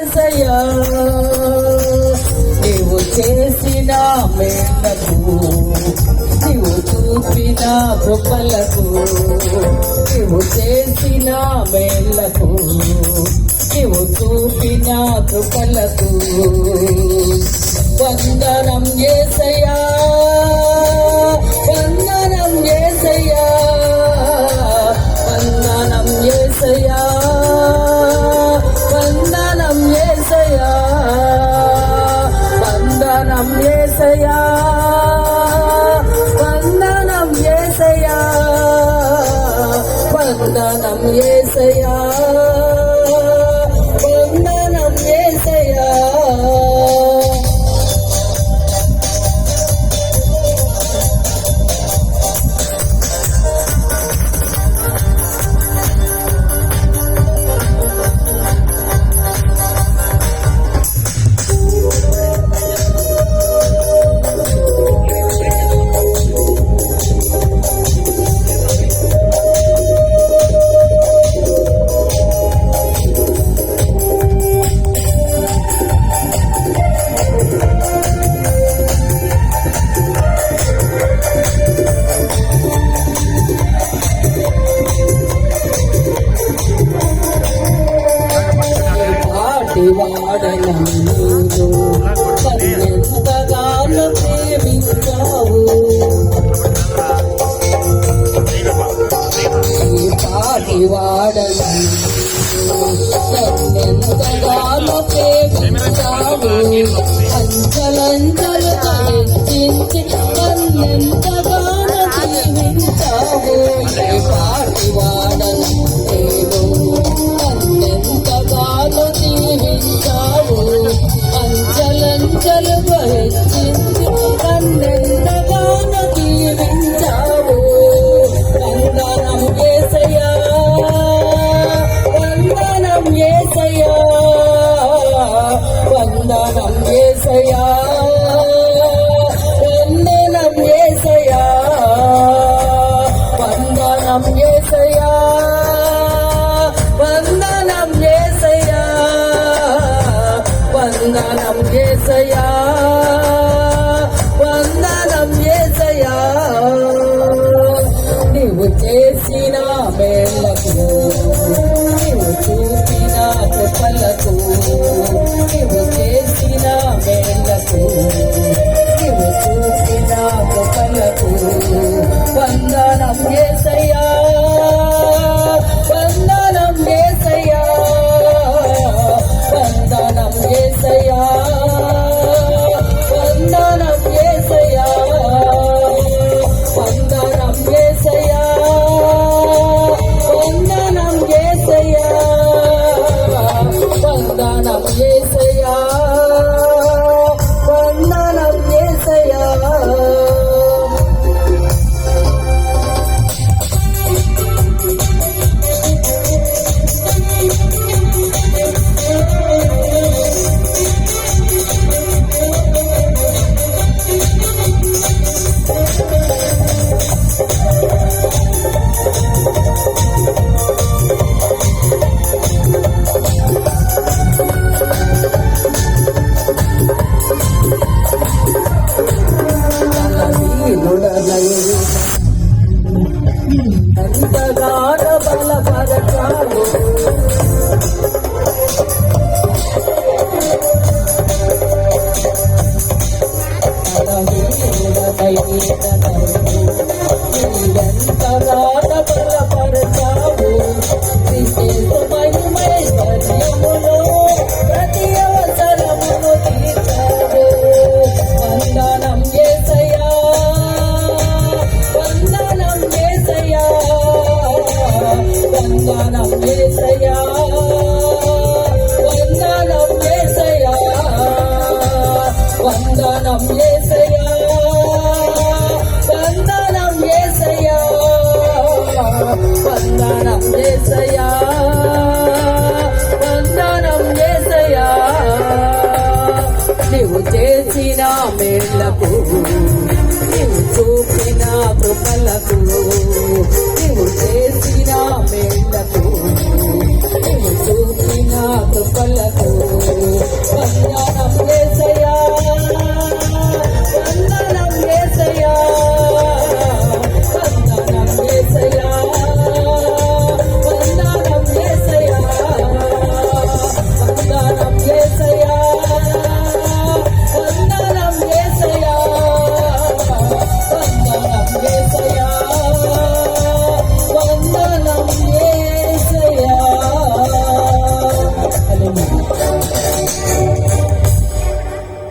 యేసయ్యా నీవు చేసిన మేలకు నీవు చూపిన కృపలకు నీవు చేసిన మేలకు నీవు చూపిన కృపలకు వందనం యేసయ్యా వందనం యేసయ్యా వందనం యేసయ్యా వందనం యేసయ్యా వందనం యేసయ్యా వందనం యేసయ్యా వందనం యేసయ్యా వందనం యేసయ్యా కన్నెంతగానో ప్రేమించావు పాటివాడను కన్నెంతగానో ప్రేమించావు అంచలంచలు తలెత్తించి కన్నెంతగానో జీవించావు పాటివాడను నేను కన్నెంతగానో జీవించావు అంచలంచలు హెచ్చించి కన్నెంతగానో జీవించావు వందనం యేసయ్యా వందనం యేసయ్యా వందనం యేసయ్యా వందనం యేసయ్యా వందనం యేసయ్యా వందనం యేసయ్యా వందనం యేసయ్యా వందనం యేసయ్యా నీవు చేసిన మేలకు నీవు చూపిన కృపలకు నీవు చేసిన మేలకు నీవు చూపిన కృపలకు వందనం యేసయ్యా వందనం యేసయ్యా వందనం యేసయ్యా వందనం యేసయ్యా వందనం యేసయ్యా వందనం యేసయ్యా వందనం యేసయ్యా వందనం యేసయ్యా ఎంతగానో బలపరచావు ఎంతగానో బలపరచావు మహిమైశ్వర్యములో ప్రతి అవసరమును తీర్చావు వందనం యేసయ్యా వందనం యేసయ్యా వందనం యేసయ్యా వందనం యేసయ్యా వందనం యేసయ్యా వందనం యేసయ్యా వందనం యేసయ్యా వందనం యేసయ్యా నీవు చేసిన మేళ్లకు నీవు చూపిన కృపలకు నీవు చేసిన మేళ్లకు నీవు చూపిన కృపలకు బంగారు